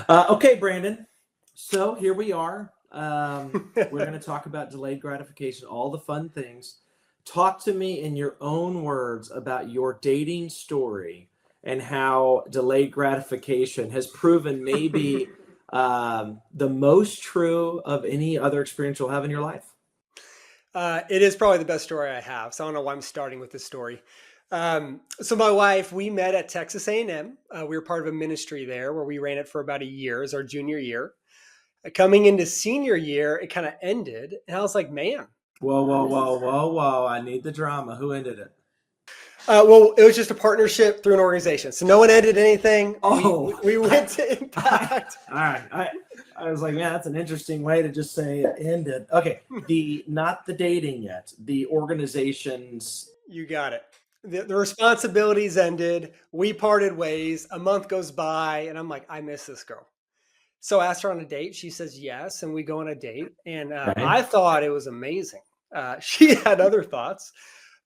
Okay, Brandon. So here we are. We're going to talk about delayed gratification, all the fun things. Talk to me in your own words about your dating story and how delayed gratification has proven maybe the most true of any other experience you'll have in your life. It is probably the best story I have. So I don't know why I'm starting with this story. So my wife, we met at Texas A&M. We were part of a ministry there where we ran it for about a year as our junior year. Coming into senior year, it kind of ended. And I was like, man. Whoa. I need the drama. Who ended it? Well, it was just a partnership through an organization. So no one ended anything. Oh. We went to Impact. All right. I was like, man, that's an interesting way to just say it ended. Okay. Not the dating yet. The organizations. You got it. The responsibilities ended. We parted ways. A month goes by, and I'm like, I miss this girl. So I asked her on a date. She says yes, and we go on a date. And Right. I thought it was amazing. She had other thoughts,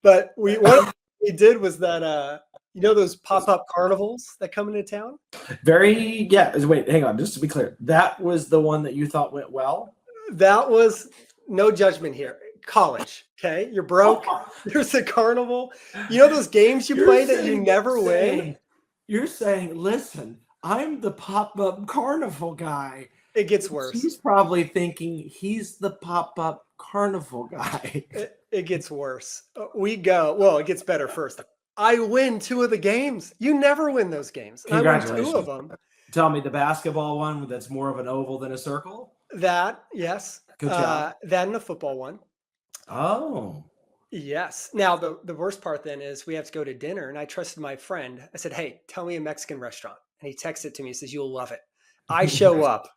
but what we did was that those pop-up carnivals that come into town. Wait, hang on. Just to be clear, that was the one that you thought went well. That was no judgment here. College, okay? You're broke. There's a carnival. You know those games you play that you never win? You're saying, listen, I'm the pop-up carnival guy. It gets worse. He's probably thinking he's the pop-up carnival guy. It gets worse. It gets better first. I win 2 of the games. You never win those games. Congratulations. I won 2 of them. Tell me the basketball one that's more of an oval than a circle? That, yes. Good job. That and the football one. Oh. Yes. Now, the worst part then is we have to go to dinner, and I trusted my friend. I said, hey, tell me a Mexican restaurant. And he texted to me. He says, you'll love it. I show up.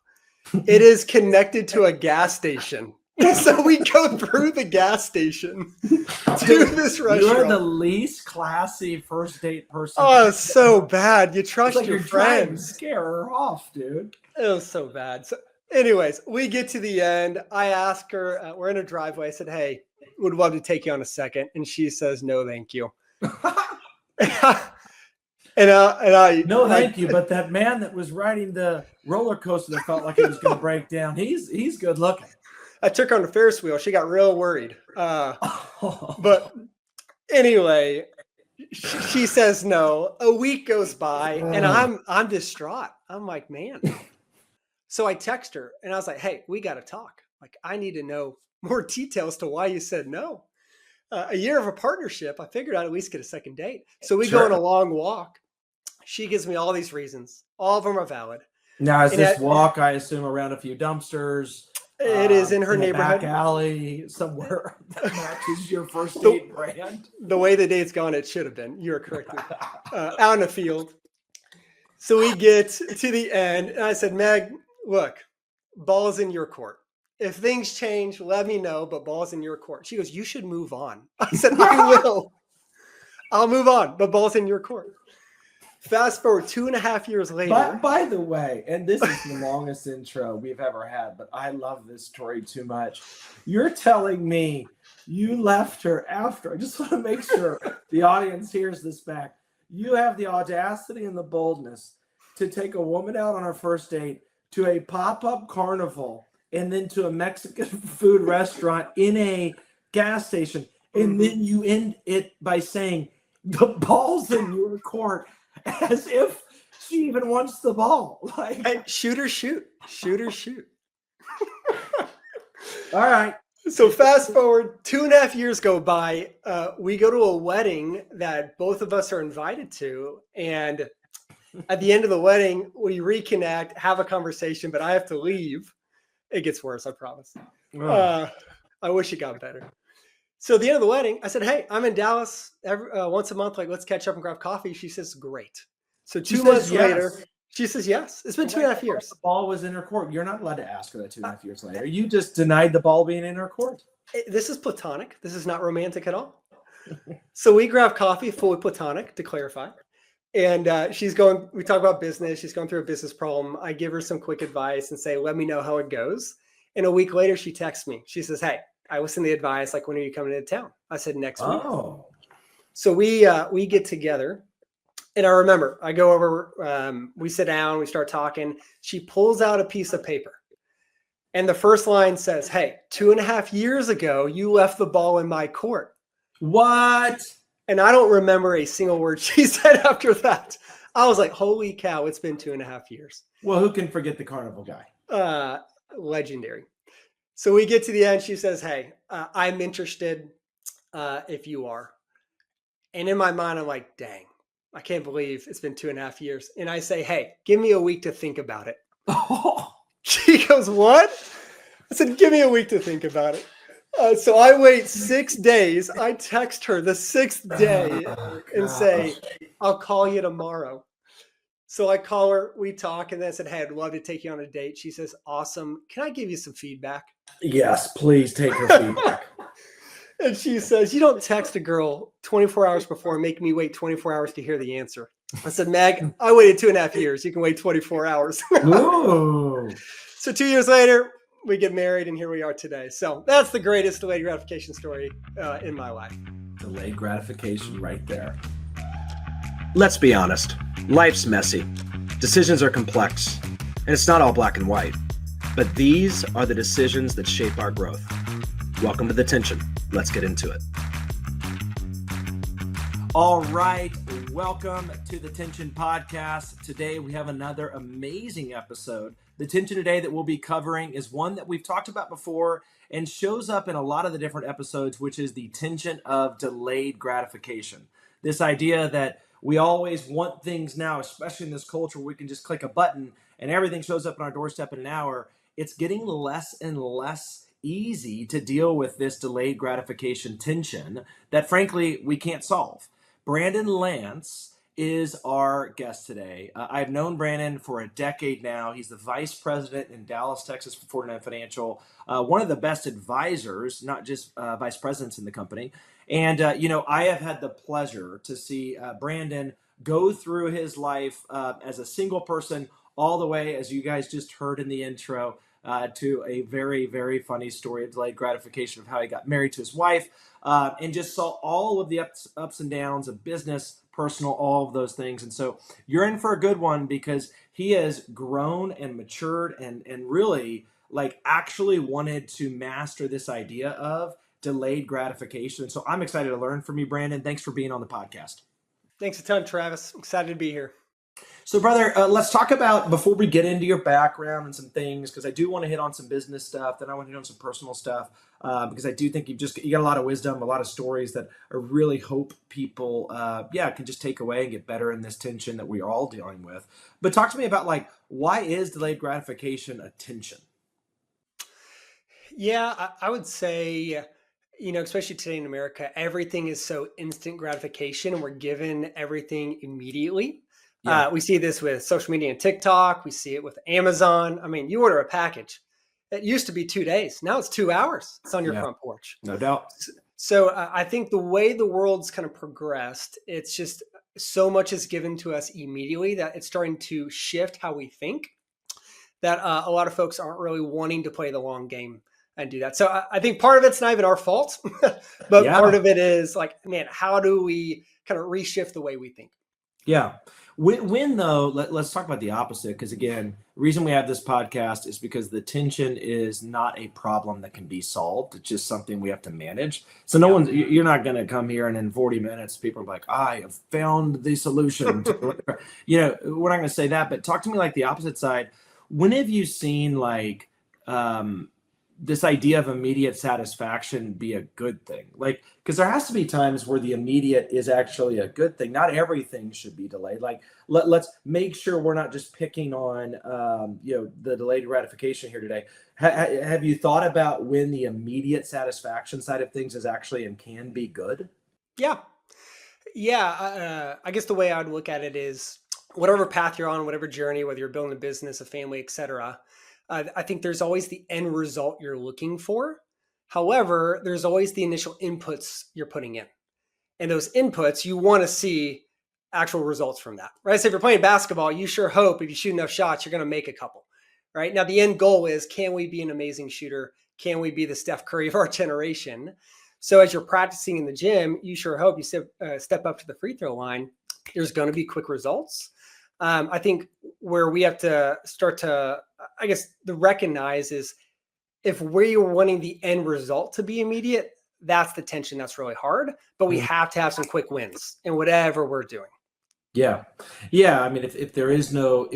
It is connected to a gas station. So we go through the gas station to this restaurant. You're the least classy first date person. Oh, so bad. You trust like your you're trying to friends. scare her off, dude. It was so bad. So anyways, we get to the end. I ask her, we're in a driveway. I said, hey, would love to take you on a second. And she says, no, thank you. No, thank you. But that man that was riding the roller coaster that felt like it was going to break down, he's good looking. I took her on the Ferris wheel. She got real worried. But anyway, she says no. A week goes by, and I'm distraught. I'm like, man. So I text her, and I was like, hey, we got to talk. Like, I need to know more details to why you said no. A year of a partnership, I figured I'd at least get a second date. So we go on a long walk. She gives me all these reasons. All of them are valid. Now, is this walk, I assume, around a few dumpsters? It is in her neighborhood. Back alley somewhere that matches your first date brand. The way the date's gone, it should have been. You're correct. Out in the field. So we get to the end, and I said, Meg, look, ball's in your court. If things change, let me know, but ball's in your court. She goes, you should move on. I said, I will. I'll move on, but ball's in your court. Fast forward 2.5 years later. By the way, and this is the longest intro we've ever had, but I love this story too much. You're telling me you left her after. I just want to make sure the audience hears this back. You have the audacity and the boldness to take a woman out on her first date to a pop-up carnival and then to a Mexican food restaurant in a gas station. And then you end it by saying, the ball's in your court. As if she even wants the ball. Like, hey, shoot or shoot. All right. So fast forward 2.5 years go by. We go to a wedding that both of us are invited to. And at the end of the wedding, we reconnect, have a conversation, but I have to leave. It gets worse, I promise. I wish it got better. So at the end of the wedding, I said, hey, I'm in Dallas once a month. Like, let's catch up and grab coffee. She says, great. So 2 months later, she says, yes. It's been 2.5 years. The ball was in her court. You're not allowed to ask her that 2.5 years later. You just denied the ball being in her court. This is platonic. This is not romantic at all. So we grab coffee, fully platonic, to clarify. And we talk about business. She's going through a business problem. I give her some quick advice and say, let me know how it goes. And a week later, she texts me. She says, hey, I listened to the advice. Like, when are you coming into town? I said, next week. Oh. So we get together. And I remember I go over, we sit down, we start talking. She pulls out a piece of paper. And the first line says, hey, 2.5 years ago, you left the ball in my court. What? And I don't remember a single word she said after that. I was like, holy cow, it's been 2.5 years. Well, who can forget the carnival guy? Legendary. So we get to the end. She says, hey, I'm interested if you are. And in my mind, I'm like, dang, I can't believe it's been 2.5 years. And I say, hey, give me a week to think about it. She goes, what? I said, give me a week to think about it. So I wait 6 days. I text her the 6th day and say, I'll call you tomorrow. So I call her, we talk, and then I said, hey, I'd love to take you on a date. She says, awesome. Can I give you some feedback? Yes, please take her feedback. And she says, you don't text a girl 24 hours before and make me wait 24 hours to hear the answer. I said, Mag, I waited 2.5 years. You can wait 24 hours. Ooh. So 2 years later, we get married, and here we are today. So that's the greatest delayed gratification story in my life. Delayed gratification right there. Let's be honest. Life's messy. Decisions are complex. And it's not all black and white. But these are the decisions that shape our growth. Welcome to The Tension. Let's get into it. All right. Welcome to the Tension Podcast. Today we have another amazing episode. The tension today that we'll be covering is one that we've talked about before and shows up in a lot of the different episodes, which is the tension of delayed gratification. This idea that we always want things now, especially in this culture where we can just click a button and everything shows up on our doorstep in an hour. It's getting less and less easy to deal with this delayed gratification tension that, frankly, we can't solve. Brandon Lanz is our guest today. I've known Brandon for a decade now. He's the vice president in Dallas, Texas for 49 Financial, one of the best advisors, not just vice presidents in the company. And, I have had the pleasure to see Brandon go through his life as a single person all the way, as you guys just heard in the intro, to a very, very funny story of delayed gratification of how he got married to his wife and just saw all of the ups and downs of business, personal, all of those things. And so you're in for a good one because he has grown and matured and really actually wanted to master this idea of delayed gratification. So I'm excited to learn from you, Brandon. Thanks for being on the podcast. Thanks a ton, Travis. Excited to be here. So, brother, let's talk about, before we get into your background and some things, because I do want to hit on some business stuff, then I want to hit on some personal stuff, because I do think you got a lot of wisdom, a lot of stories that I really hope people, can just take away and get better in this tension that we're all dealing with. But talk to me about, why is delayed gratification a tension? Yeah, I would say, especially today in America, everything is so instant gratification and we're given everything immediately. Yeah. We see this with social media and TikTok. We see it with Amazon. I mean, you order a package. It used to be 2 days. Now it's 2 hours. It's on your front porch. No doubt. So I think the way the world's kind of progressed, it's just so much is given to us immediately that it's starting to shift how we think, that a lot of folks aren't really wanting to play the long game and do that. So I think part of it's not even our fault, but part of it is how do we kind of reshift the way we think? Yeah. When though, let's talk about the opposite, because again, the reason we have this podcast is because the tension is not a problem that can be solved. It's just something we have to manage. So you're not going to come here and in 40 minutes, people are like, I have found the solution. We're not going to say that, but talk to me the opposite side. When have you seen this idea of immediate satisfaction be a good thing? Because there has to be times where the immediate is actually a good thing. Not everything should be delayed. Let's make sure we're not just picking on, the delayed gratification here today. Have you thought about when the immediate satisfaction side of things is actually and can be good? Yeah. I guess the way I'd look at it is whatever path you're on, whatever journey, whether you're building a business, a family, etc. I think there's always the end result you're looking for. However, there's always the initial inputs you're putting in. And those inputs, you want to see actual results from that, right? So if you're playing basketball, you sure hope if you shoot enough shots, you're going to make a couple, right? Now, the end goal is, can we be an amazing shooter? Can we be the Steph Curry of our generation? So as you're practicing in the gym, you sure hope you step up to the free throw line, There's going to be quick results. I think where we have to start to, I guess, the recognize is if we're wanting the end result to be immediate, that's the tension that's really hard. But we have to have some quick wins in whatever we're doing. Yeah. Yeah. I mean, if there is no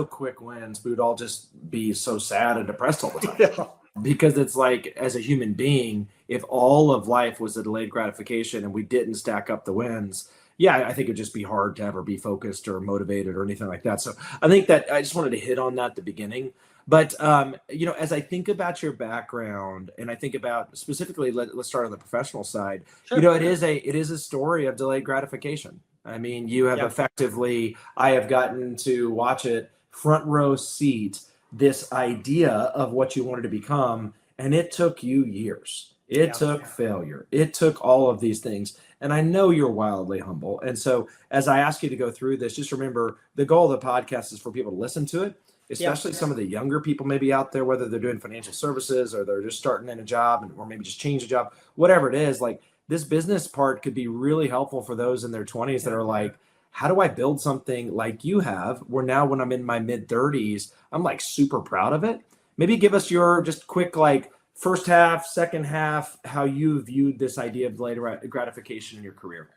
quick wins, we would all just be so sad and depressed all the time. Yeah. Because it's like, as a human being, if all of life was a delayed gratification and we didn't stack up the wins, yeah, I think it'd just be hard to ever be focused or motivated or anything like that. So I think that I just wanted to hit on that at the beginning. But, as I think about your background and I think about specifically, let's start on the professional side, Sure. it is a story of delayed gratification. I mean, you have effectively, I have gotten to watch it front row seat, this idea of what you wanted to become. And it took you years. It took failure. It took all of these things. And I know you're wildly humble. And so as I ask you to go through this, just remember the goal of the podcast is for people to listen to it, especially some of the younger people maybe out there, whether they're doing financial services or they're just starting in a job or maybe just change a job, whatever it is. Like, this business part could be really helpful for those in their 20s that are like, how do I build something like you have, where now when I'm in my mid 30s, I'm like super proud of it. Maybe give us your just quick, like, first half, second half, how you viewed this idea of delayed gratification in your career.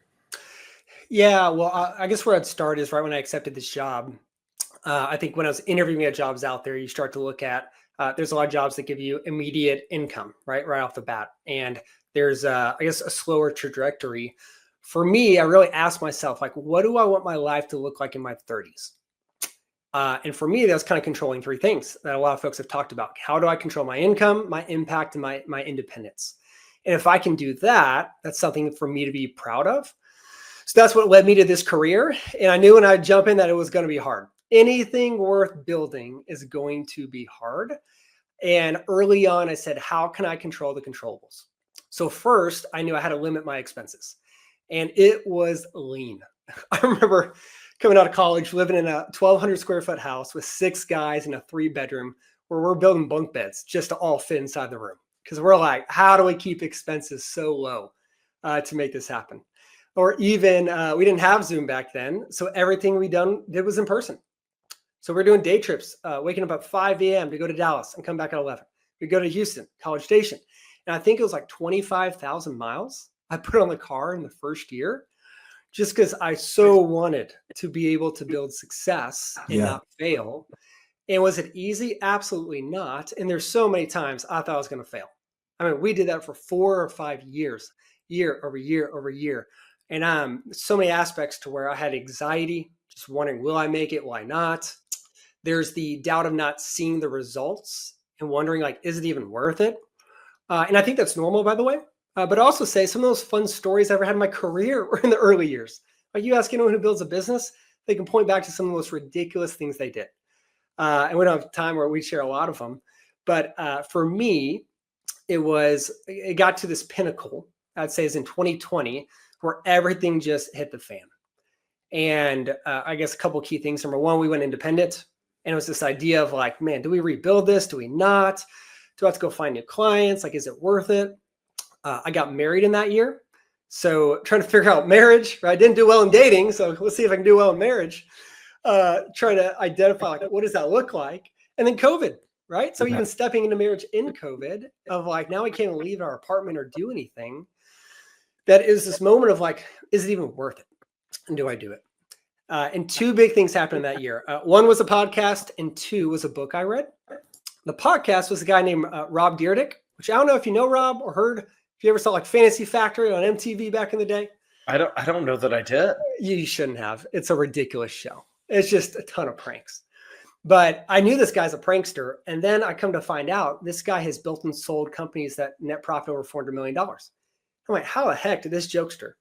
Yeah, well, I guess where I'd start is right when I accepted this job. I think when I was interviewing at jobs out there, you start to look at, there's a lot of jobs that give you immediate income, right off the bat. And there's, I guess, a slower trajectory. For me, I really asked myself, like, what do I want my life to look like in my 30s? And for me, that's kind of controlling three things that a lot of folks have talked about. How do I control my income, my impact, and my independence? And if I can do that, that's something for me to be proud of. So that's what led me to this career. And I knew when I jump in that it was going to be hard. Anything worth building is going to be hard. And early on, I said, how can I control the controllables? So first, I knew I had to limit my expenses. And it was lean. I remember coming out of college, living in a 1,200 square foot house with 6 guys in a 3-bedroom where we're building bunk beds just to all fit inside the room. Because we're like, how do we keep expenses so low to make this happen? Or even, we didn't have Zoom back then. So everything we did was in person. So we're doing day trips, waking up at 5 a.m. to go to Dallas and come back at 11. We go to Houston, College Station. And I think it was like 25,000 miles I put on the car in the first year, just because I so wanted to be able to build success and not fail. And was it easy? Absolutely not. And there's so many times I thought I was going to fail. I mean, we did that for 4 or 5 years, year over year over year. And so many aspects to where I had anxiety, just wondering, will I make it? Will I not? There's the doubt of not seeing the results and wondering, like, is it even worth it? And I think that's normal, by the way. But also say some of those fun stories I ever had in my career were in the early years. Like, you ask anyone who builds a business, they can point back to some of the most ridiculous things they did. And we don't have time where we share a lot of them. But for me, it got to this pinnacle, I'd say is in 2020, where everything just hit the fan. And I guess a couple of key things. Number one, we went independent. And it was this idea of like, man, do we rebuild this? Do we not? Do I have to go find new clients? Like, is it worth it? I got married in that year. So trying to figure out marriage, right? I didn't do well in dating. So let's see if I can do well in marriage. Trying to identify, like, what does that look like? And then COVID, right? So even stepping into marriage in COVID of like, now we can't even leave our apartment or do anything. That is this moment of like, is it even worth it? And do I do it? And 2 big things happened in that year. One was a podcast and 2 was a book I read. The podcast was a guy named Rob Dyrdek, which I don't know if you know Rob or heard. If you ever saw like Fantasy Factory on MTV back in the day. I don't know that I did. You shouldn't have. It's a ridiculous show. It's just a ton of pranks. But I knew this guy's a prankster. And then I come to find out this guy has built and sold companies that net profit over $400 million. I'm like, how the heck did this jokester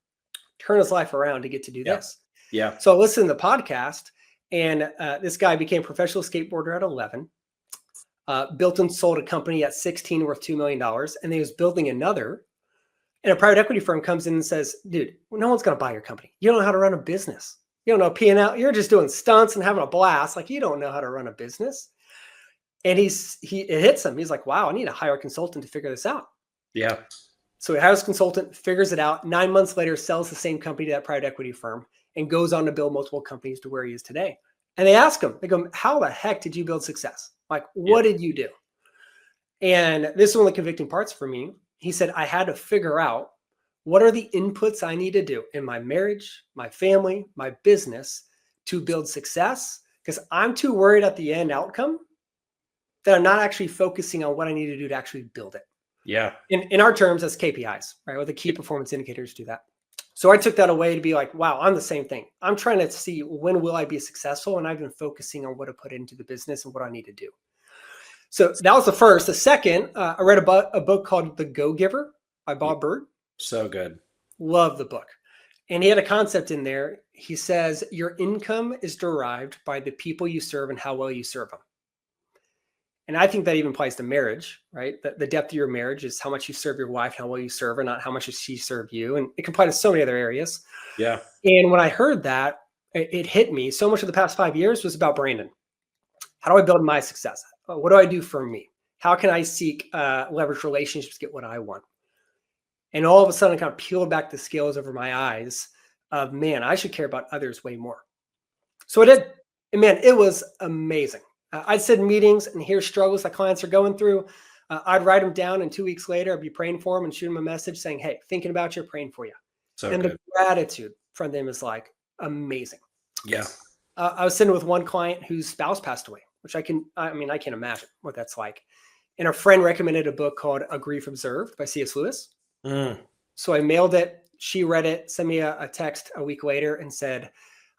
turn his life around to get to do this? Yeah. So I listened to the podcast, and this guy became a professional skateboarder at 11, built and sold a company at 16 worth $2 million. And he was building another. And a private equity firm comes in and says, dude, no one's going to buy your company. You don't know how to run a business. You don't know P&L. You're just doing stunts and having a blast. Like, you don't know how to run a business. And it hits him. He's like, wow, I need to hire a consultant to figure this out. Yeah. So he hires a consultant, figures it out. 9 months later, sells the same company to that private equity firm and goes on to build multiple companies to where he is today. And they ask him, they go, how the heck did you build success? Like, what did you do? And this is one of the convicting parts for me. He said, I had to figure out what are the inputs I need to do in my marriage, my family, my business to build success, because I'm too worried at the end outcome that I'm not actually focusing on what I need to do to actually build it. Yeah. In our terms, that's KPIs, right? Or the key performance indicators do that. So I took that away to be like, wow, I'm the same thing. I'm trying to see when will I be successful? And I've been focusing on what to put into the business and what I need to do. So that was the first. The second, I read about a book called The Go-Giver by Bob Burg. So good. Love the book. And he had a concept in there. He says, your income is derived by the people you serve and how well you serve them. And I think that even applies to marriage, right? The depth of your marriage is how much you serve your wife, how well you serve her, not how much does she serve you. And it can apply to so many other areas. Yeah. And when I heard that, it hit me. So much of the past 5 years was about Brandon. How do I build my success? What do I do for me? How can I seek leverage relationships to get what I want? And all of a sudden, I kind of peeled back the scales over my eyes of, man, I should care about others way more. So I did. And man, it was amazing. I'd sit in meetings and hear struggles that clients are going through. I'd write them down, and 2 weeks later, I'd be praying for them and shoot them a message saying, hey, thinking about you, praying for you. So and good. the gratitude from them is like amazing. Yeah. I was sitting with one client whose spouse passed away, which I can't imagine what that's like. And a friend recommended a book called A Grief Observed by C.S. Lewis. So I mailed it. She read it, sent me a text a week later and said,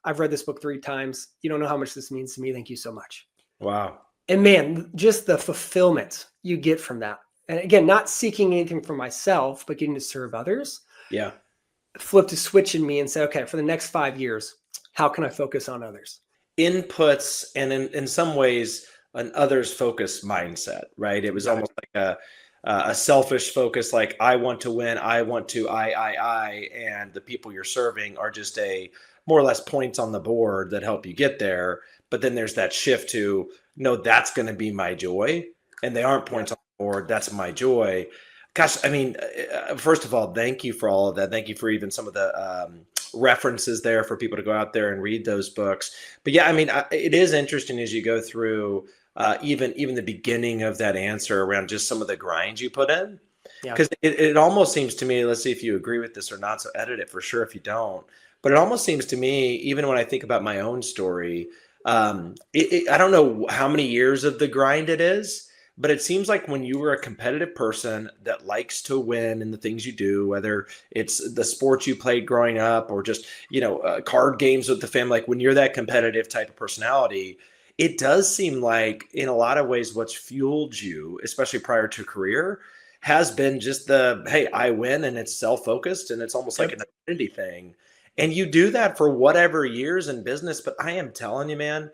I've read this book 3 times. You don't know how much this means to me. Thank you so much. Wow. And man, just the fulfillment you get from that. And again, not seeking anything for myself, but getting to serve others. Yeah. Flipped a switch in me and said, okay, for the next 5 years, how can I focus on others? Inputs, and in some ways, an others focused mindset, right? It was almost like a selfish focus, like I want to win, I want to, and the people you're serving are just a more or less points on the board that help you get there. But then there's that shift to, no, that's going to be my joy. And they aren't points on the board. That's my joy. Gosh, I mean, first of all, thank you for all of that. Thank you for even some of the references there for people to go out there and read those books. But yeah, I mean, it is interesting as you go through even the beginning of that answer around just some of the grinds you put in. Because it almost seems to me, let's see if you agree with this or not, so edit it for sure if you don't. But it almost seems to me, even when I think about my own story, I don't know how many years of the grind it is, but it seems like when you were a competitive person that likes to win in the things you do, whether it's the sports you played growing up or just, card games with the family, like when you're that competitive type of personality, it does seem like in a lot of ways what's fueled you, especially prior to career, has been just hey, I win, and it's self-focused and it's almost like an identity thing. And you do that for whatever years in business. But I am telling you, man,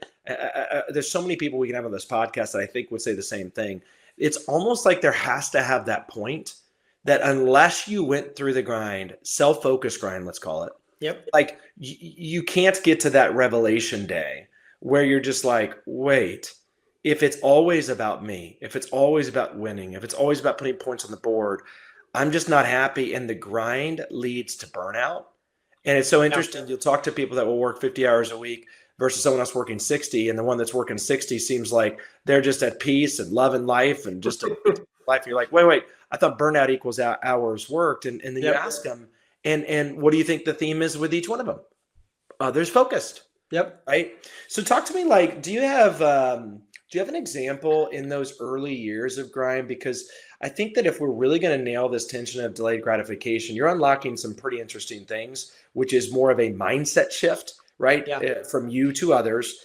there's so many people we can have on this podcast that I think would say the same thing. It's almost like there has to have that point that unless you went through the grind, self-focused grind, let's call it. Like you can't get to that revelation day where you're just like, wait, if it's always about me, if it's always about winning, if it's always about putting points on the board, I'm just not happy. And the grind leads to burnout. And it's so interesting. You'll talk to people that will work 50 hours a week versus someone else working 60. And the one that's working 60 seems like they're just at peace and loving life and just life. And you're like, wait, I thought burnout equals hours worked. And then you ask them, and what do you think the theme is with each one of them? Others focused. Right. So talk to me, like, do you have an example in those early years of grind? Because I think that if we're really going to nail this tension of delayed gratification, you're unlocking some pretty interesting things, which is more of a mindset shift, right? From you to others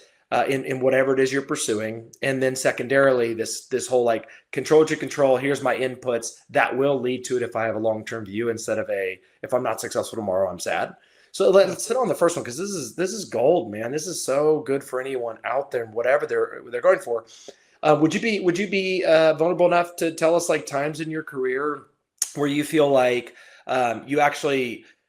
in whatever it is you're pursuing. And then secondarily, this whole like control to control, here's my inputs that will lead to it if I have a long-term view instead of if I'm not successful tomorrow, I'm sad. So let's hit on the first one, because this is gold, man. This is so good for anyone out there and whatever they're going for. Would you be vulnerable enough to tell us like times in your career where you feel like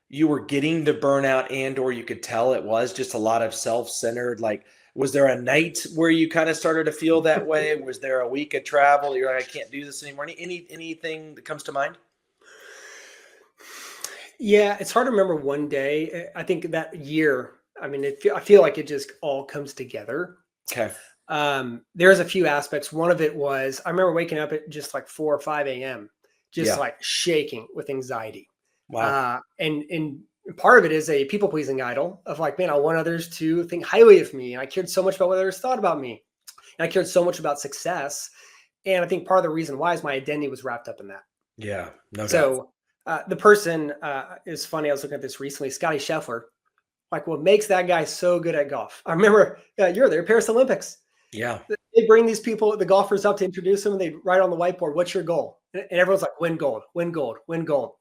you were getting to burnout and or you could tell it was just a lot of self-centered? Like, was there a night where you kind of started to feel that way? Was there a week of travel? You're like, I can't do this anymore. Anything that comes to mind? Yeah, it's hard to remember one day. I think that year I mean, I feel like it just all comes together. Okay. There's a few aspects. One of it was, I remember waking up at just like 4 or 5 a.m., just Yeah. like shaking with anxiety. Wow. And part of it is a people pleasing idol of like, man, I want others to think highly of me. And I cared so much about what others thought about me. And I cared so much about success. And I think part of the reason why is my identity was wrapped up in that. Yeah. No doubt. So the person is funny. I was looking at this recently, Scotty Scheffler. Like, what makes that guy so good at golf? I remember you're there, Paris Olympics. Yeah. They bring these people, the golfers, up to introduce them, and they write on the whiteboard, "What's your goal?" And everyone's like, "Win gold, win gold, win gold."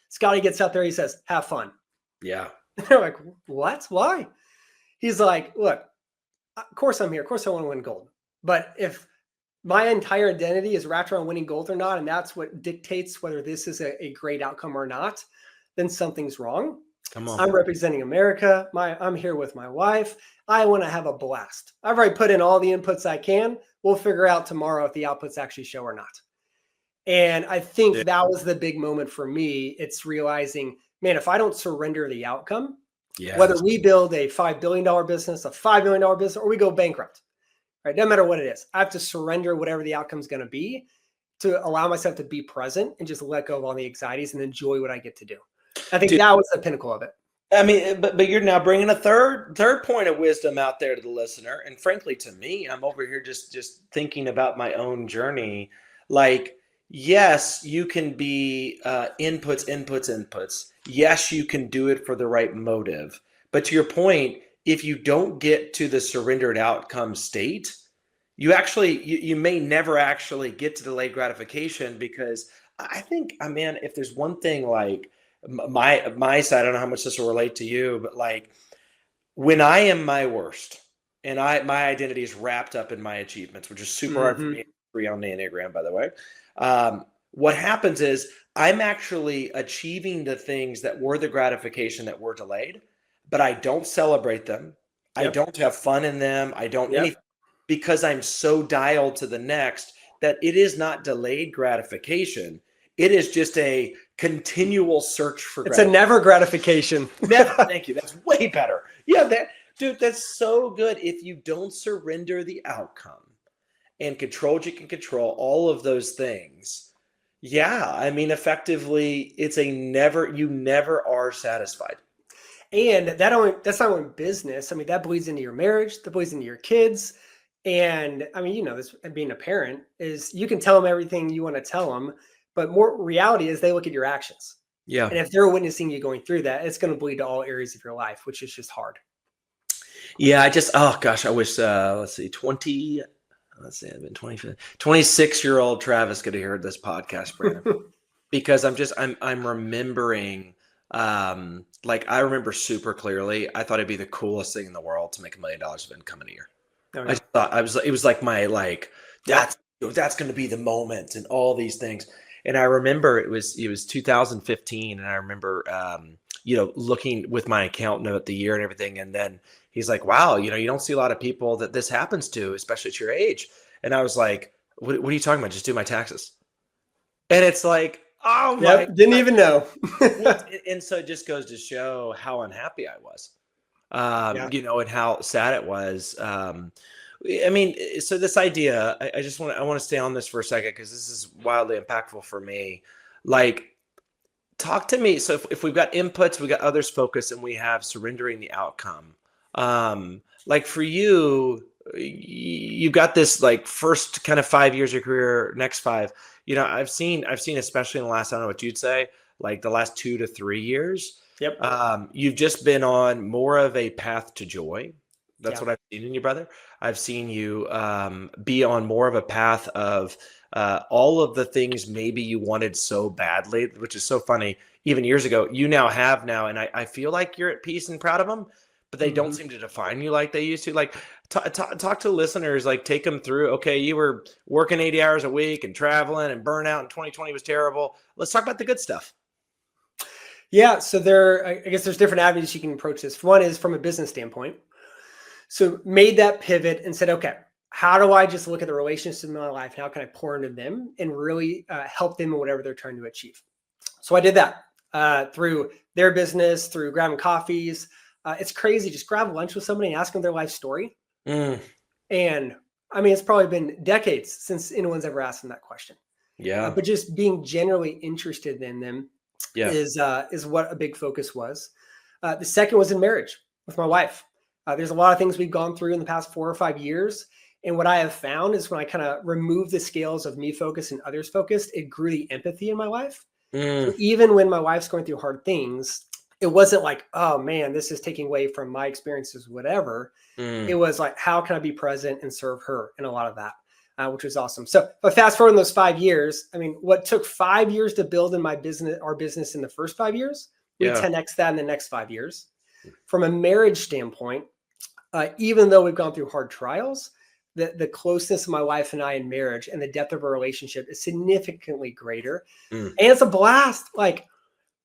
Scotty gets out there, he says, "Have fun." Yeah. They're like, "What? Why?" He's like, "Look, of course I'm here. Of course I want to win gold. But if my entire identity is wrapped around winning gold or not, and that's what dictates whether this is a great outcome or not, then something's wrong. Come on. I'm representing America. I'm here with my wife. I want to have a blast. I've already put in all the inputs I can. We'll figure out tomorrow if the outputs actually show or not." And I think that was the big moment for me. It's realizing, man, if I don't surrender the outcome, whether we build a $5 billion business, a $5 million business, or we go bankrupt, right? Doesn't matter what it is. I have to surrender whatever the outcome is going to be to allow myself to be present and just let go of all the anxieties and enjoy what I get to do. I think that was the pinnacle of it. I mean, but you're now bringing a third point of wisdom out there to the listener, and frankly, to me, I'm over here just thinking about my own journey. Like, yes, you can be inputs. Yes, you can do it for the right motive. But to your point, if you don't get to the surrendered outcome state, you may never actually get to delayed gratification, because I think, man, if there's one thing, like my side, I don't know how much this will relate to you, but like when I am my worst and my identity is wrapped up in my achievements, which is super hard for me, 3 on the Enneagram, by the way. What happens is I'm actually achieving the things that were the gratification that were delayed, but I don't celebrate them. I don't have fun in them. I don't anything, because I'm so dialed to the next that it is not delayed gratification. It is just a continual search for It's a never gratification. Never. Thank you. That's way better. Yeah, dude, that's so good. If you don't surrender the outcome and control what you can control, all of those things. Yeah, I mean, effectively, it's you never are satisfied. And that's not only business. I mean, that bleeds into your marriage, that bleeds into your kids. And I mean, this being a parent is you can tell them everything you want to tell them, but more reality is they look at your actions. Yeah. And if they're witnessing you going through that, it's going to bleed to all areas of your life, which is just hard. Yeah, I wish, let's see, 26-year-old Travis could have heard this podcast, Brandon, because I'm remembering, like, I remember super clearly, I thought it'd be the coolest thing in the world to make $1 million of income in a year. Oh, yeah. I just thought it was like my, like, that's going to be the moment and all these things. And I remember it was 2015. And I remember, looking with my accountant at the year and everything. And then he's like, wow, you don't see a lot of people that this happens to, especially at your age. And I was like, what are you talking about? Just do my taxes. And it's like, oh my, didn't even know. And so it just goes to show how unhappy I was, and how sad it was. I mean, so this idea, I want to stay on this for a second, because this is wildly impactful for me. Like, talk to me. So if we've got inputs, we got others focus, and we have surrendering the outcome. Like for you've got this like first kind of 5 years of your career, next 5, I've seen, especially in the last, I don't know what you'd say, like the last 2 to 3 years. Yep. You've just been on more of a path to joy. That's what I've seen in you, brother. I've seen you be on more of a path of all of the things maybe you wanted so badly, which is so funny. Even years ago, you now have now, and I feel like you're at peace and proud of them, but they don't seem to define you like they used to. Like, talk to listeners, like take them through, okay, you were working 80 hours a week and traveling and burnout, and 2020 was terrible. Let's talk about the good stuff. Yeah. So I guess there's different avenues you can approach this. One is from a business standpoint. So made that pivot and said, okay, how do I just look at the relationships in my life? And how can I pour into them and really help them in whatever they're trying to achieve? So I did that through their business, through grabbing coffees, It's crazy. Just grab lunch with somebody and ask them their life story. Mm, And I mean, it's probably been decades since anyone's ever asked them that question. yeah. But just being generally interested in them Yeah. is what a big focus was. The second was in marriage with my wife. There's a lot of things we've gone through in the past 4 or 5 years. And what I have found is when I kind of remove the scales of me focused and others focused, it grew the empathy in my life. Mm, So even when my wife's going through hard things, it wasn't like, oh man, this is taking away from my experiences, whatever. It was like, how can I be present and serve her in a lot of that, which was awesome. So, but fast forward in those 5 years, I mean, what took 5 years to build in our business in the first 5 years, we 10x that in the next 5 years. From a marriage standpoint, even though we've gone through hard trials, the closeness of my wife and I in marriage and the depth of our relationship is significantly greater. And it's a blast. Like,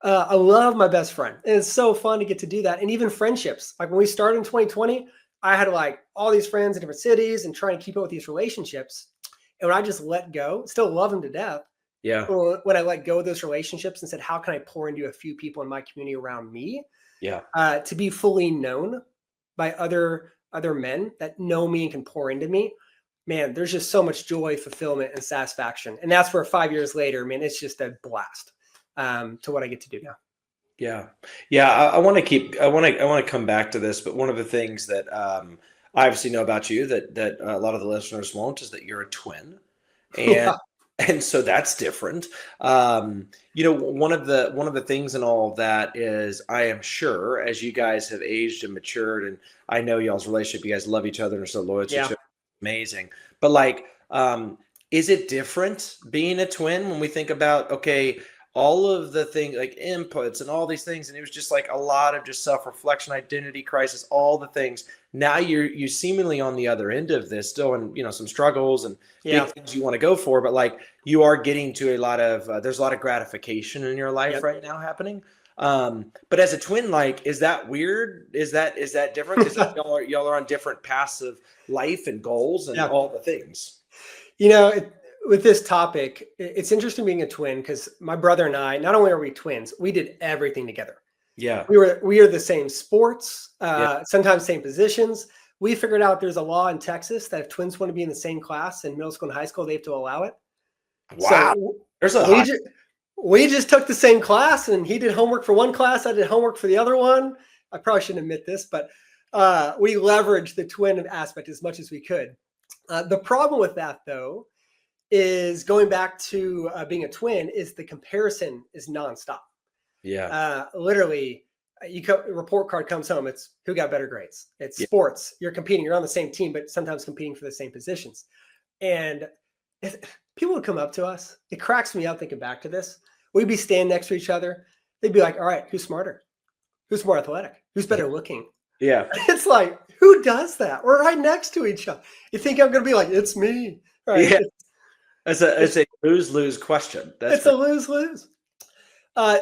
I love my best friend. And it's so fun to get to do that. And even friendships. Like when we started in 2020, I had like all these friends in different cities and trying to keep up with these relationships. And when I just let go, still love them to death. yeah. When I let go of those relationships and said, how can I pour into a few people in my community around me? Yeah. To be fully known by other men that know me and can pour into me, man, there's just so much joy, fulfillment, and satisfaction. And that's where 5 years later, man, it's just a blast to what I get to do now. Yeah. Yeah. I want to come back to this, but one of the things that I obviously know about you that a lot of the listeners won't is that you're a twin. And Yeah. and so that's different. One of the things in all of that is, I am sure, as you guys have aged and matured, and I know y'all's relationship, you guys love each other and are so loyal to each other. Amazing. But like, is it different being a twin when we think about, okay, all of the things like inputs and all these things, and it was just like a lot of just self-reflection, identity crisis, all the things. Now you seemingly on the other end of this still, and some struggles and big things you want to go for, but like you are getting to a lot of there's a lot of gratification in your life right now happening. But as a twin, like, is that weird? Is that different? Because y'all are on different paths of life and goals and all the things. With this topic, it's interesting being a twin because my brother and I, not only are we twins, we did everything together. Yeah. We are the same sports, sometimes same positions. We figured out there's a law in Texas that if twins want to be in the same class in middle school and high school, they have to allow it. Wow. So we just took the same class, and he did homework for one class. I did homework for the other one. I probably shouldn't admit this, but we leveraged the twin aspect as much as we could. The problem with that, though, is going back to being a twin is the comparison is nonstop. Yeah. Literally, report card comes home. It's who got better grades. It's sports. You're competing. You're on the same team, but sometimes competing for the same positions. And people would come up to us. It cracks me up thinking back to this. We'd be standing next to each other. They'd be like, all right, who's smarter? Who's more athletic? Who's better looking? Yeah. It's like, who does that? We're right next to each other. You think I'm going to be like, it's me? Right? Yeah. It's a lose-lose question. It's a lose-lose.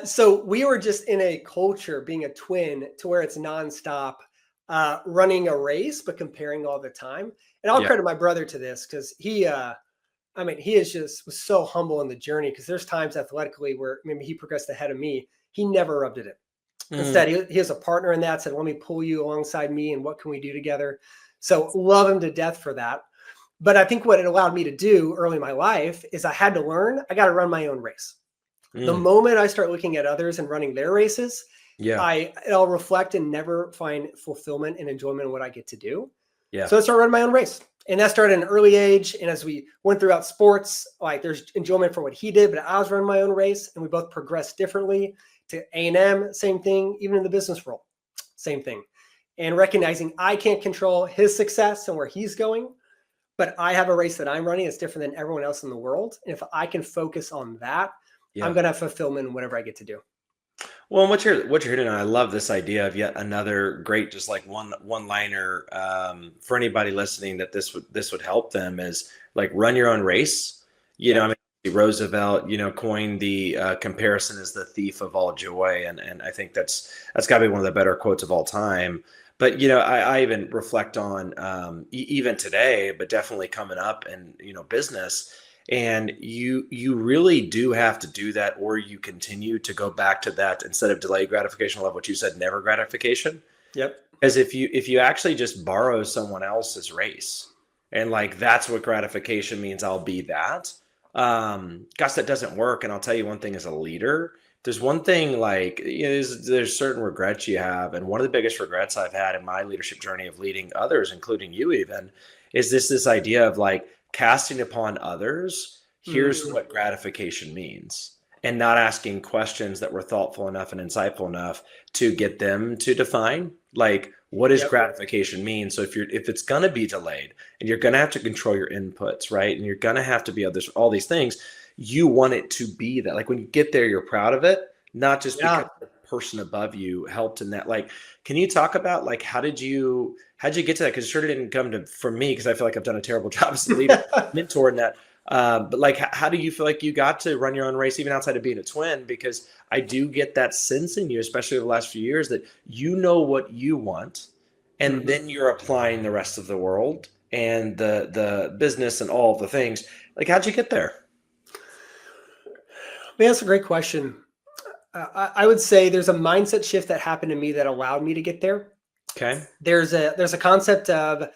So we were just in a culture, being a twin, to where it's nonstop, running a race, but comparing all the time. And I'll credit my brother to this because he was so humble in the journey, because there's times athletically where maybe he progressed ahead of me. He never rubbed it in. Instead, he has a partner in that, said, let me pull you alongside me and what can we do together? So love him to death for that. But I think what it allowed me to do early in my life is I had to learn, I got to run my own race. The moment I start looking at others and running their races, I'll reflect and never find fulfillment and enjoyment in what I get to do. Yeah. So I started running my own race. And that started at an early age. And as we went throughout sports, like there's enjoyment for what he did, but I was running my own race, and we both progressed differently. To A&M, same thing. Even in the business world, same thing. And recognizing I can't control his success and where he's going, but I have a race that I'm running that's different than everyone else in the world. And if I can focus on that, I'm going to have fulfillment in whatever I get to do. Well, and what you're hitting on, I love this idea of yet another great, just like one-liner for anybody listening that this would help them, is like, run your own race. I mean, Roosevelt, coined the comparison is the thief of all joy. And I think that's gotta be one of the better quotes of all time. But, I even reflect on even today, but definitely coming up in, business. And you really do have to do that, or you continue to go back to that instead of delayed gratification. I love what you said, never gratification. Yep. Because if you actually just borrow someone else's race, and like that's what gratification means, I'll be that. Gosh, that doesn't work. And I'll tell you one thing: as a leader, there's one thing like there's certain regrets you have, and one of the biggest regrets I've had in my leadership journey of leading others, including you, even, is this idea of like casting upon others. Here's what gratification means. And not asking questions that were thoughtful enough and insightful enough to get them to define like what does gratification mean. So if it's going to be delayed and you're going to have to control your inputs, right, and you're going to have to be all these things, you want it to be that. Like when you get there, you're proud of it, not just because the person above you helped in that. Like, can you talk about like how'd you get to that? Because it sure didn't come from me, because I feel like I've done a terrible job as a leader, mentor in that. But like, how do you feel like you got to run your own race, even outside of being a twin? Because I do get that sense in you, especially over the last few years, that you know what you want, and then you're applying the rest of the world and the business and all of the things. Like, how'd you get there? Man, that's a great question. I would say there's a mindset shift that happened to me that allowed me to get there. Okay. There's a concept of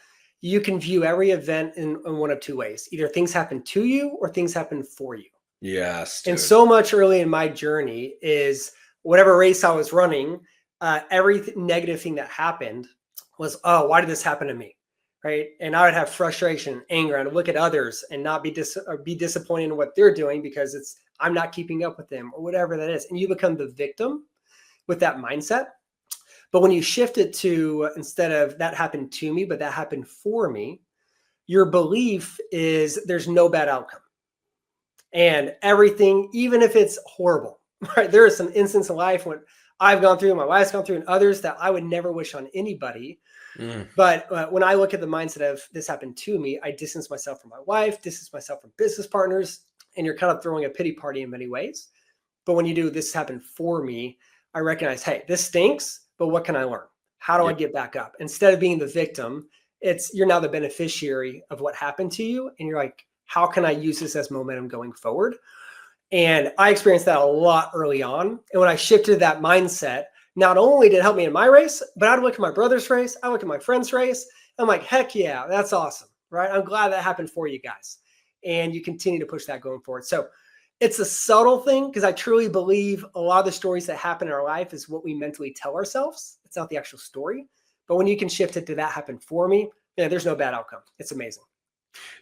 you can view every event in one of two ways. Either things happen to you or things happen for you. Yes. Dude. And so much early in my journey is whatever race I was running, every negative thing that happened was, oh, why did this happen to me? Right. And I would have frustration, anger, and look at others and not be disappointed in what they're doing because I'm not keeping up with them or whatever that is. And you become the victim with that mindset. But when you shift it to, instead of that happened to me, but that happened for me, your belief is there's no bad outcome. And everything, even if it's horrible, right? There is some instance in life when I've gone through, my wife's gone through, and others that I would never wish on anybody. But when I look at the mindset of this happened to me, I distance myself from my wife, distance myself from business partners, and you're kind of throwing a pity party in many ways. But when you do this happened for me, I recognize, hey, this stinks. But what can I learn? How do I get back up? Instead of being the victim, you're now the beneficiary of what happened to you. And you're like, how can I use this as momentum going forward? And I experienced that a lot early on. And when I shifted that mindset, not only did it help me in my race, but I'd look at my brother's race. I look at my friend's race. I'm like, heck yeah, that's awesome. Right. I'm glad that happened for you guys. And you continue to push that going forward. So it's a subtle thing, because I truly believe a lot of the stories that happen in our life is what we mentally tell ourselves. It's not the actual story. But when you can shift it to that happened for me, there's no bad outcome. It's amazing.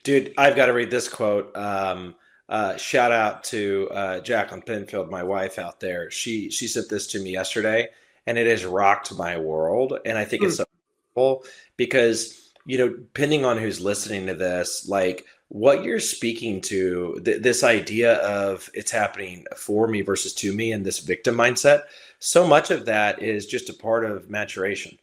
Dude, I've got to read this quote. Shout out to Jacqueline Penfield, my wife out there. She sent this to me yesterday, and it has rocked my world. And I think it's so cool because, depending on who's listening to this, like, what you're speaking to, this idea of it's happening for me versus to me, and this victim mindset, so much of that is just a part of maturation,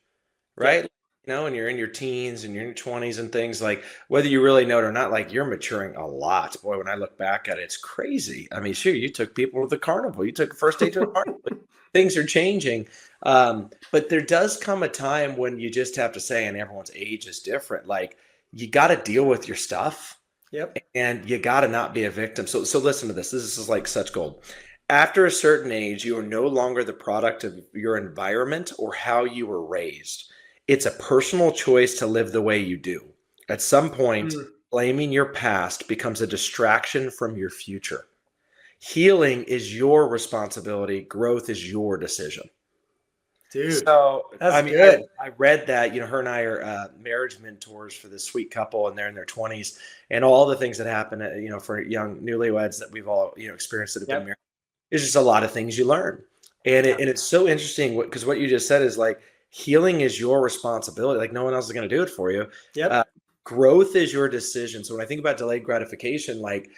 right? And you're in your teens and you're in your 20s and things, like, whether you really know it or not, like, you're maturing a lot. Boy, when I look back at it, it's crazy. I mean, sure, you took people to the carnival. You took a first date to a carnival. Things are changing. But there does come a time when you just have to say, and everyone's age is different, like, you got to deal with your stuff. Yep. And you got to not be a victim. So listen to this. This is like such gold. After a certain age, you are no longer the product of your environment or how you were raised. It's a personal choice to live the way you do. At some point, blaming your past becomes a distraction from your future. Healing is your responsibility. Growth is your decision. Dude, so that's good. I read that, her and I are marriage mentors for this sweet couple, and they're in their 20s, and all the things that happen, for young newlyweds that we've all, experienced that have been married. There's just a lot of things you learn. And it's so interesting because what you just said is like, healing is your responsibility. Like, no one else is going to do it for you. Growth is your decision. So when I think about delayed gratification, like,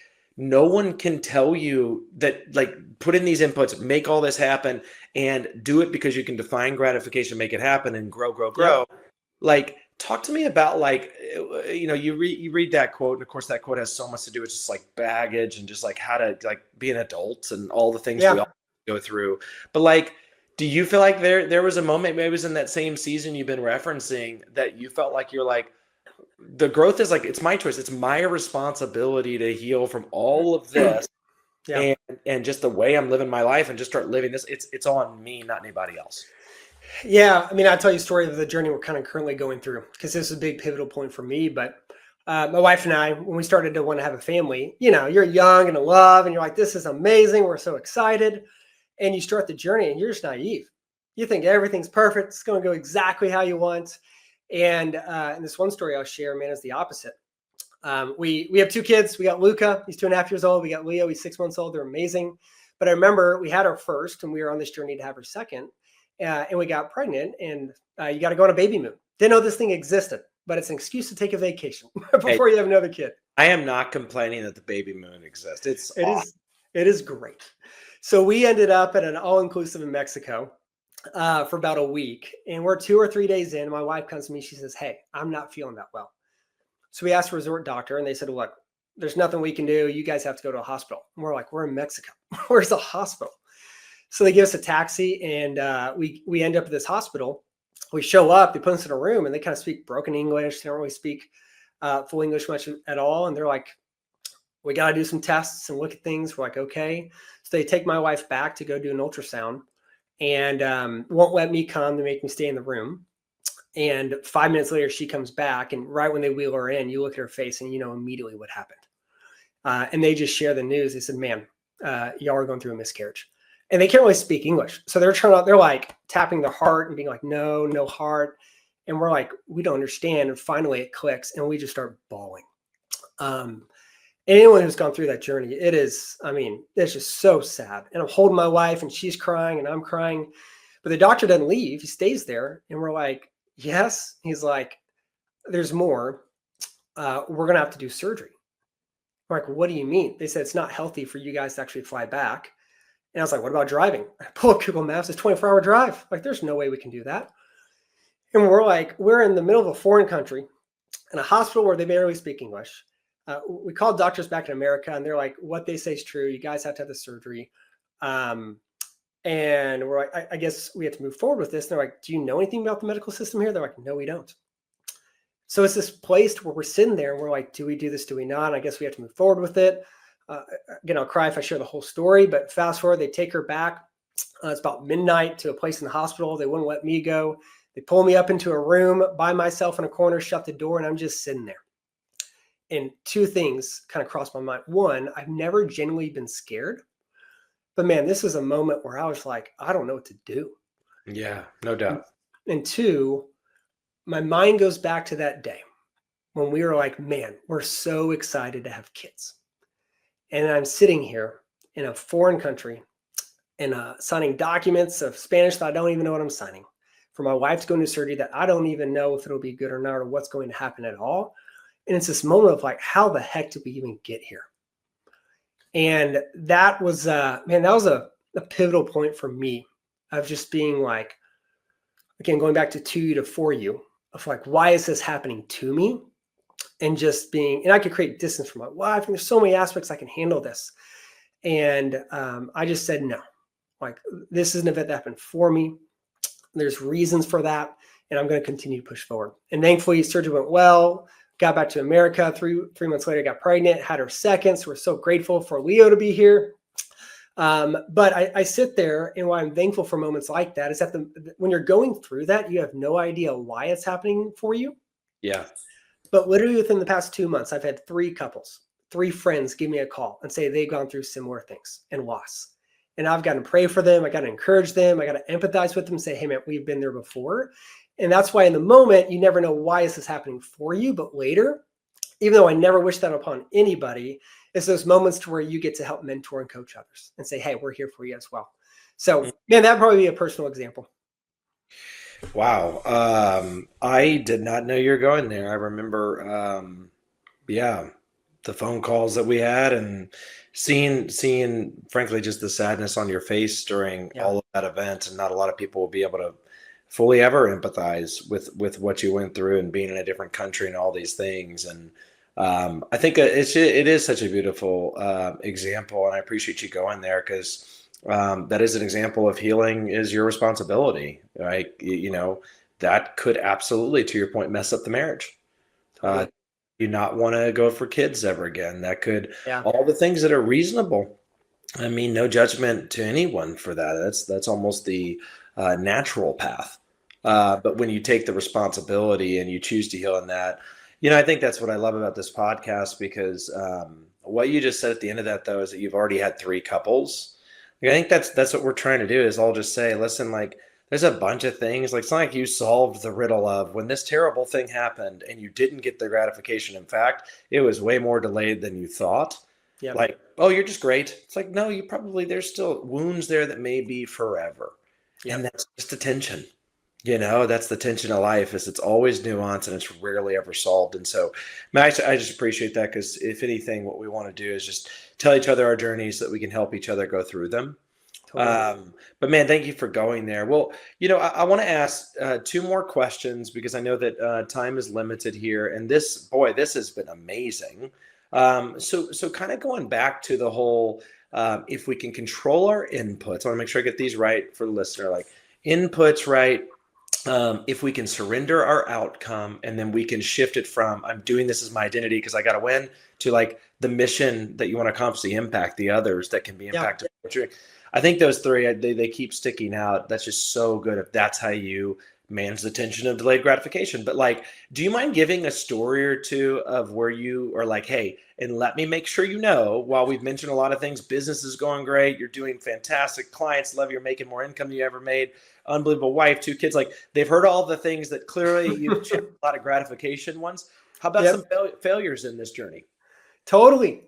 no one can tell you that, like, put in these inputs, make all this happen, and do it because you can define gratification, make it happen, and grow. Like, talk to me about, like, you read that quote, and of course that quote has so much to do with just like baggage and just like how to, like, be an adult and all the things we all go through. But, like, do you feel like there was a moment, maybe it was in that same season you've been referencing, that you felt like you're like, the growth is like, it's my choice. It's my responsibility to heal from all of this and just the way I'm living my life, and just start living this. It's on me, not anybody else. Yeah, I mean, I'll tell you a story of the journey we're kind of currently going through because this is a big pivotal point for me. But my wife and I, when we started to want to have a family, you're young and in love, and you're like, this is amazing. We're so excited. And you start the journey and you're just naive. You think everything's perfect. It's going to go exactly how you want. And this one story I'll share, man, is the opposite. We have 2 kids. We got Luca, he's 2.5 years old. We got Leo, he's 6 months old. They're amazing. But I remember we had our first and we were on this journey to have our second. And we got pregnant, and you got to go on a baby moon. Didn't know this thing existed, but it's an excuse to take a vacation before you have another kid. I am not complaining that the baby moon exists. It is great. So we ended up at an all-inclusive in Mexico for about a week, and we're 2 or 3 days in. My wife comes to me. She says, "Hey, I'm not feeling that well." So we asked a resort doctor, and they said, "Look, there's nothing we can do. You guys have to go to a hospital." And we're like, "We're in Mexico. Where's the hospital?" So they give us a taxi, and we end up at this hospital. We show up, they put us in a room, and they kind of speak broken English. They don't really speak full English much at all. And they're like, "We got to do some tests and look at things." We're like, "Okay." So they take my wife back to go do an ultrasound, and won't let me come. They make me stay in the room. And 5 minutes later, she comes back, and right when they wheel her in, you look at her face, and you know immediately what happened. And they just share the news. They said, "Man, y'all are going through a miscarriage." And they can't really speak English. So they're like tapping their heart and being like, no heart. And we're like, we don't understand. And finally it clicks and we just start bawling. Anyone who's gone through that journey, it's just so sad. And I'm holding my wife and she's crying and I'm crying, but the doctor doesn't leave. He stays there. And we're like, yes. He's like, "There's more. We're going to have to do surgery." We're like, "What do you mean?" They said, "It's not healthy for you guys to actually fly back." And I was like, "What about driving?" I pull up Google Maps. It's a 24-hour drive. Like, there's no way we can do that. And we're in the middle of a foreign country in a hospital where they barely speak English. We called doctors back in America, and they're like, "What they say is true. You guys have to have the surgery." And we're like, I guess we have to move forward with this. And they're like, "Do you know anything about the medical system here?" They're like, "No, we don't." So it's this place where we're sitting there, and we're like, do we do this? Do we not? And I guess we have to move forward with it. Again, I'll cry if I share the whole story, but fast forward, they take her back. It's about midnight to a place in the hospital. They wouldn't let me go. They pull me up into a room by myself in a corner, shut the door, and I'm just sitting there. And 2 things kind of crossed my mind. One, I've never genuinely been scared, but man, this is a moment where I was like, I don't know what to do. Yeah, no doubt. And 2, my mind goes back to that day when we were like, man, we're so excited to have kids. And I'm sitting here in a foreign country and signing documents of Spanish that I don't even know what I'm signing, for my wife to go into surgery that I don't even know if it'll be good or not, or what's going to happen at all. And it's this moment of like, how the heck did we even get here? And that was, that was a pivotal point for me of just being like, again, going back to 2U to 4U, of like, why is this happening to me? And just being, and I could create distance from my wife. And there's so many aspects I can handle this. And I just said, no, like, this is an event that happened for me. There's reasons for that. And I'm going to continue to push forward. And thankfully, surgery went well. Got back to America. Three months later, got pregnant, had her second. So we're so grateful for Leo to be here. But I sit there, and why I'm thankful for moments like that is that when you're going through that, you have no idea why it's happening for you. Yeah. But literally within the past 2 months, I've had 3 couples, 3 friends give me a call and say they've gone through similar things and loss. And I've got to pray for them. I got to encourage them. I got to empathize with them and say, hey, man, we've been there before. And that's why in the moment, you never know why is this happening for you. But later, even though I never wish that upon anybody, it's those moments to where you get to help mentor and coach others and say, hey, we're here for you as well. So, man, that'd probably be a personal example. Wow. I did not know you were going there. I remember, the phone calls that we had and seeing, frankly, just the sadness on your face during all of that event. And not a lot of people will be able to fully ever empathize with what you went through and being in a different country and all these things. And I think it is such a beautiful example. And I appreciate you going there because that is an example of healing is your responsibility, right? You know, that could absolutely, to your point, mess up the marriage. You not want to go for kids ever again. That could, all the things that are reasonable. I mean, no judgment to anyone for that. That's almost the natural path. But when you take the responsibility and you choose to heal in that, I think that's what I love about this podcast, because what you just said at the end of that, though, is that you've already had 3 couples. Like, I think that's what we're trying to do, is I'll just say, listen, like, there's a bunch of things. Like, it's not like you solved the riddle of when this terrible thing happened and you didn't get the gratification. In fact, it was way more delayed than you thought. Yep. Like, oh, you're just great. It's like, no, there's still wounds there that may be forever. Yep. And that's just the tension. That's the tension of life, is it's always nuanced and it's rarely ever solved. And so, man, I just appreciate that, because if anything, what we want to do is just tell each other our journeys so that we can help each other go through them. Totally. But man, thank you for going there. Well, I want to ask 2 more questions, because I know that time is limited here, and this has been amazing. So kind of going back to the whole, if we can control our inputs, I want to make sure I get these right for the listener, like inputs, right? If we can surrender our outcome, and then we can shift it from, I'm doing this as my identity because I got to win, to like the mission that you want to accomplish, the impact, the others that can be impacted. Yeah. I think those 3, they keep sticking out. That's just so good if that's how you manage the tension of delayed gratification. But like, do you mind giving a story or 2 of where you are like, hey, and let me make sure while we've mentioned a lot of things, business is going great, you're doing fantastic, clients love you, you're making more income than you ever made, unbelievable wife, 2 kids, like they've heard all the things that clearly you've achieved a lot of gratification ones. How about some failures in this journey? Totally.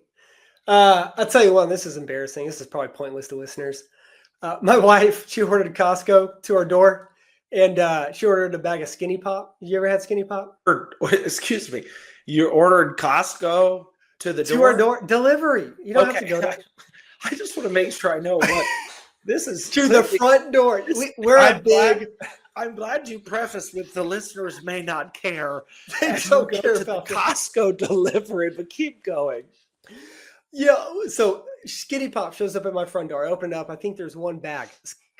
I'll tell you one, this is embarrassing. This is probably pointless to listeners. My wife, she ordered Costco to our door, and she ordered a bag of Skinny Pop. You ever had Skinny Pop? Excuse me. You ordered Costco to the door? To our door. Delivery. You don't have to go there. I just want to make sure I know what this is. To the front door. I'm glad you prefaced with the listeners may not care. They don't care about the Costco delivery, but keep going. Yeah, so Skinny Pop shows up at my front door. I open it up. I think there's 1 bag.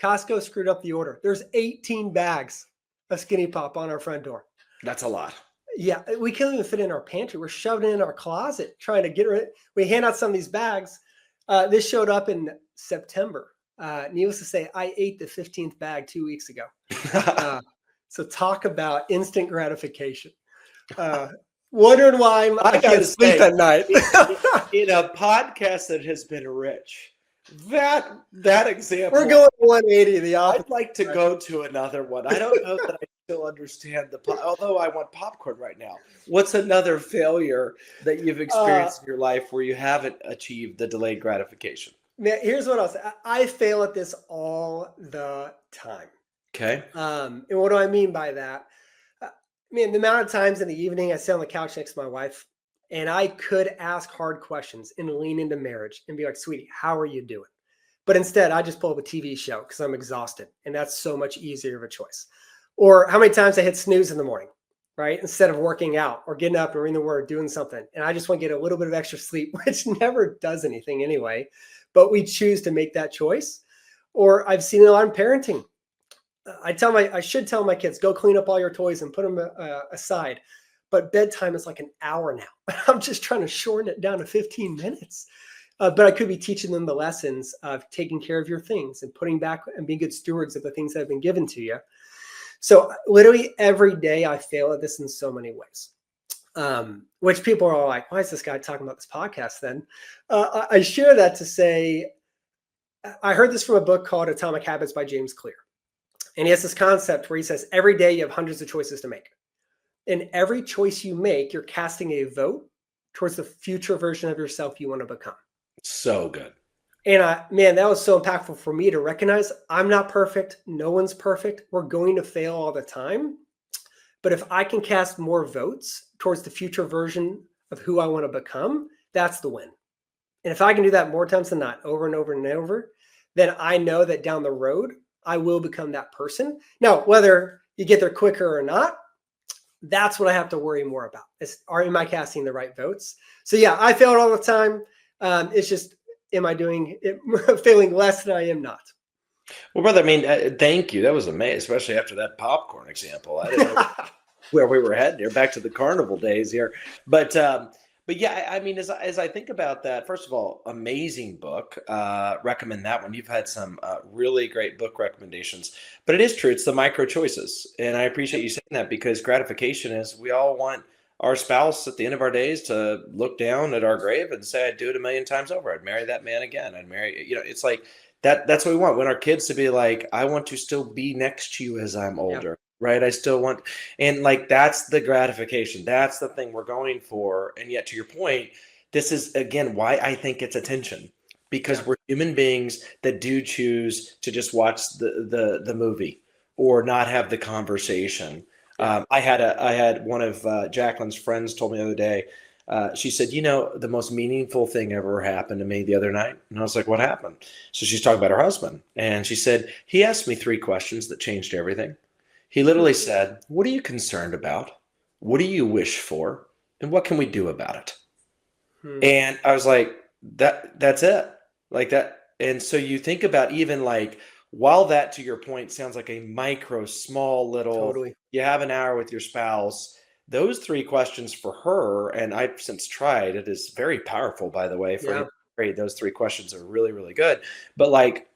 Costco screwed up the order. There's 18 bags of Skinny Pop on our front door. That's a lot. Yeah, we can't even fit in our pantry. We're shoving it in our closet, trying to get rid of it. We hand out some of these bags. This showed up in September. Needless to say, I ate the 15th bag 2 weeks ago. So talk about instant gratification. Wondering why I can't sleep at night. in a podcast that has been rich, that example. We're going 180 the opposite. I'd like to go to another one. I don't know that I still understand although I want popcorn right now. What's another failure that you've experienced in your life where you haven't achieved the delayed gratification? Man, here's what I'll say. I fail at this all the time. Okay. And what do I mean by that? Man, the amount of times in the evening I sit on the couch next to my wife, and I could ask hard questions and lean into marriage and be like, sweetie, how are you doing? But instead, I just pull up a TV show because I'm exhausted, and that's so much easier of a choice. Or how many times I hit snooze in the morning, right? Instead of working out or getting up and reading the word, doing something. And I just want to get a little bit of extra sleep, which never does anything anyway. But we choose to make that choice. Or I've seen a lot in parenting. I should tell my kids, go clean up all your toys and put them aside. But bedtime is like an hour now. I'm just trying to shorten it down to 15 minutes. But I could be teaching them the lessons of taking care of your things and putting back and being good stewards of the things that have been given to you. So literally every day I fail at this in so many ways, which people are like, why is this guy talking about this podcast then? I share that to say, I heard this from a book called Atomic Habits by James Clear. And he has this concept where he says, every day you have hundreds of choices to make. And every choice you make, you're casting a vote towards the future version of yourself you want to become. So good. And man, that was so impactful for me to recognize I'm not perfect. No one's perfect. We're going to fail all the time. But if I can cast more votes towards the future version of who I want to become, that's the win. And if I can do that more times than not, over and over and over, then I know that down the road, I will become that person. Now, whether you get there quicker or not, that's what I have to worry more about. Am I casting the right votes? So yeah, I fail all the time. It's just, am I doing it, failing less than I am not? Well, brother, I mean, thank you. That was amazing, especially after that popcorn example. I didn't know where we were heading here, back to the carnival days here. But But yeah, I mean, as I think about that, first of all, amazing book. Recommend that one. You've had some really great book recommendations. But it is true. It's the micro choices. And I appreciate you saying that, because gratification is, we all want our spouse at the end of our days to look down at our grave and say, I'd do it a million times over. I'd marry that man again. I'd marry, it's like that's what we want. We want our kids to be like, I want to still be next to you as I'm older. Right. I still want, and like, that's the gratification. That's the thing we're going for. And yet, to your point, this is again why I think it's attention, because we're human beings that do choose to just watch the movie or not have the conversation. I had one of Jacqueline's friends told me the other day. She said, the most meaningful thing ever happened to me the other night. And I was like, what happened? So she's talking about her husband. And she said, he asked me 3 questions that changed everything. He literally said, what are you concerned about? What do you wish for? And what can we do about it? And I was like, that's it. Like that. And so you think about, even like, while that, to your point, sounds like a micro, small little, you have an hour with your spouse, those 3 questions for her, and I've since tried, it is very powerful, by the way, great. Those 3 questions are really, really good. But like,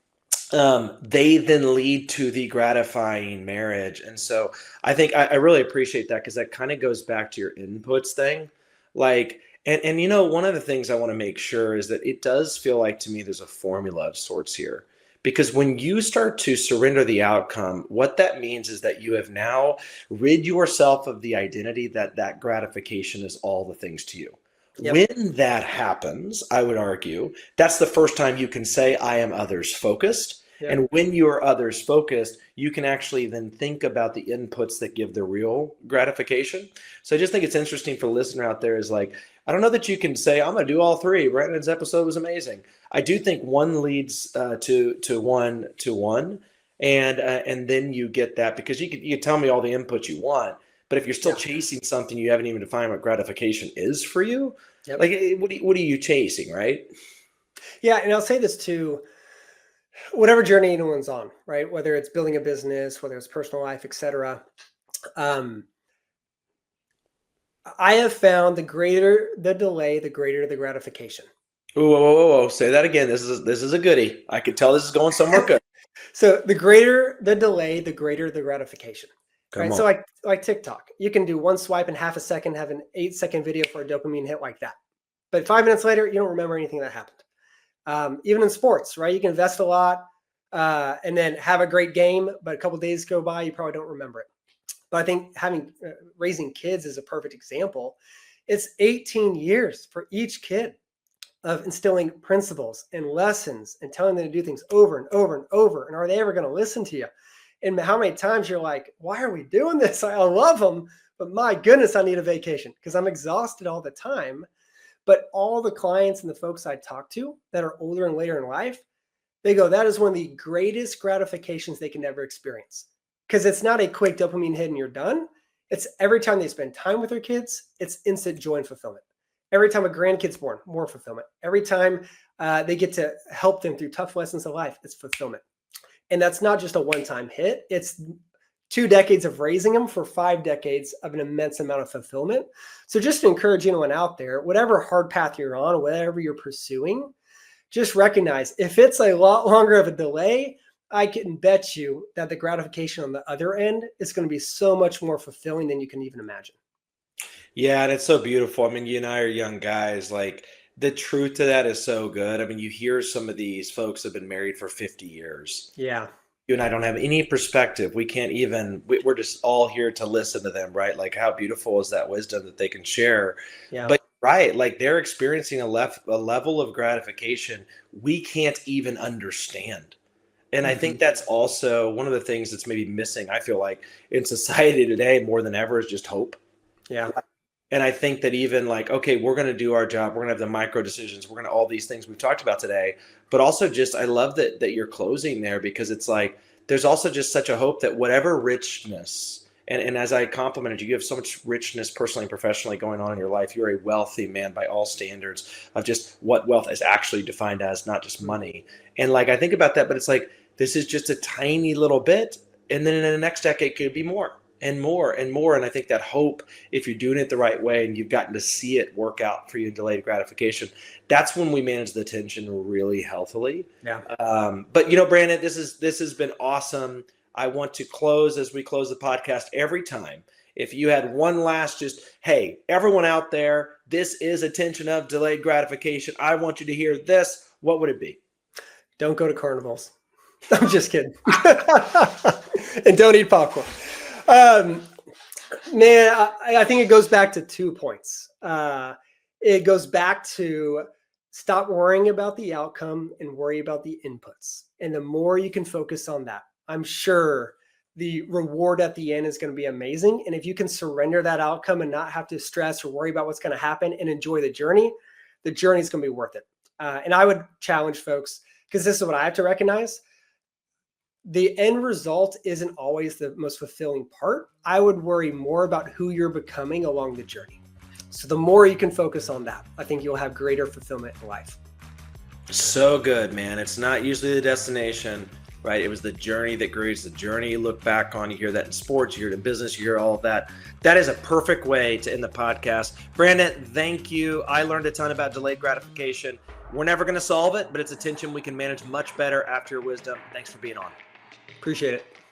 they then lead to the gratifying marriage. And so I think I really appreciate that, because that kind of goes back to your inputs thing. Like, and one of the things I want to make sure is that it does feel like, to me, there's a formula of sorts here. Because when you start to surrender the outcome, what that means is that you have now rid yourself of the identity that gratification is all the things to you. When that happens, I would argue, that's the first time you can say, I am others focused. And when you're others focused, you can actually then think about the inputs that give the real gratification. So I just think it's interesting for the listener out there, is like, I don't know that you can say, I'm going to do all 3. Brandon's episode was amazing. I do think one leads to one. And then you get that, because you can tell me all the inputs you want, but if you're still chasing something, you haven't even defined what gratification is for you. Like, what are you chasing, right? Yeah. And I'll say this too, whatever journey anyone's on, right? Whether it's building a business, whether it's personal life, etc. I have found the greater the delay, the greater the gratification. Whoa. Say that again. This is a goodie. I could tell this is going somewhere good. So the greater the delay, the greater the gratification. Right. On. So like TikTok, you can do one swipe in half a second, have an 8-second video for a dopamine hit like that. But 5 minutes later, you don't remember anything that happened. Even in sports, right? You can invest a lot and then have a great game, but a couple of days go by, you probably don't remember it. But I think raising kids is a perfect example. It's 18 years for each kid of instilling principles and lessons and telling them to do things over and over and over. And are they ever going to listen to you? And how many times you're like, why are we doing this? I love them, but my goodness, I need a vacation because I'm exhausted all the time. But all the clients and the folks I talk to that are older and later in life, they go, that is one of the greatest gratifications they can ever experience. Because it's not a quick dopamine hit and you're done. It's every time they spend time with their kids, it's instant joy and fulfillment. Every time a grandkid's born, more fulfillment. Every time they get to help them through tough lessons of life, it's fulfillment. And that's not just a one-time hit. It's 2 decades of raising them for 5 decades of an immense amount of fulfillment. So just to encourage anyone out there, whatever hard path you're on, whatever you're pursuing, just recognize if it's a lot longer of a delay, I can bet you that the gratification on the other end is going to be so much more fulfilling than you can even imagine. Yeah, and it's so beautiful. I mean, you and I are young guys. Like, the truth to that is so good. I mean, you hear some of these folks have been married for 50 years. Yeah. You and I don't have any perspective. We can't even, we're just all here to listen to them, right? Like, how beautiful is that wisdom that they can share? Yeah. But right, like, they're experiencing a level of gratification we can't even understand. And I think that's also one of the things that's maybe missing, I feel like, in society today more than ever, is just hope. Yeah. And I think that even like, okay, we're going to do our job. We're going to have the micro decisions. We're going to all these things we've talked about today. But also just, I love that you're closing there, because it's like, there's also just such a hope that whatever richness, and as I complimented you, you have so much richness personally and professionally going on in your life. You're a wealthy man by all standards of just what wealth is actually defined as, not just money. And like, I think about that, but it's like, this is just a tiny little bit. And then in the next decade could be more. and more and more. And I think that hope, if you're doing it the right way and you've gotten to see it work out for you in delayed gratification, that's when we manage the tension really healthily. Yeah. But you know, Brandon, this has been awesome. I want to close as we close the podcast every time. If you had one last, just, hey, everyone out there, this is a tension of delayed gratification. I want you to hear this. What would it be? Don't go to carnivals. I'm just kidding. And don't eat popcorn. Man, I think it goes back to 2 points. It goes back to stop worrying about the outcome and worry about the inputs. And the more you can focus on that, I'm sure the reward at the end is going to be amazing. And if you can surrender that outcome and not have to stress or worry about what's going to happen and enjoy the journey is going to be worth it. And I would challenge folks, because this is what I have to recognize. The end result isn't always the most fulfilling part. I would worry more about who you're becoming along the journey. So the more you can focus on that, I think you'll have greater fulfillment in life. So good, man. It's not usually the destination, right? It was the journey that grew. It's the journey you look back on. You hear that in sports, you hear it in business, you hear all of that. That is a perfect way to end the podcast. Brandon, thank you. I learned a ton about delayed gratification. We're never going to solve it, but it's a tension we can manage much better after your wisdom. Thanks for being on. Appreciate it.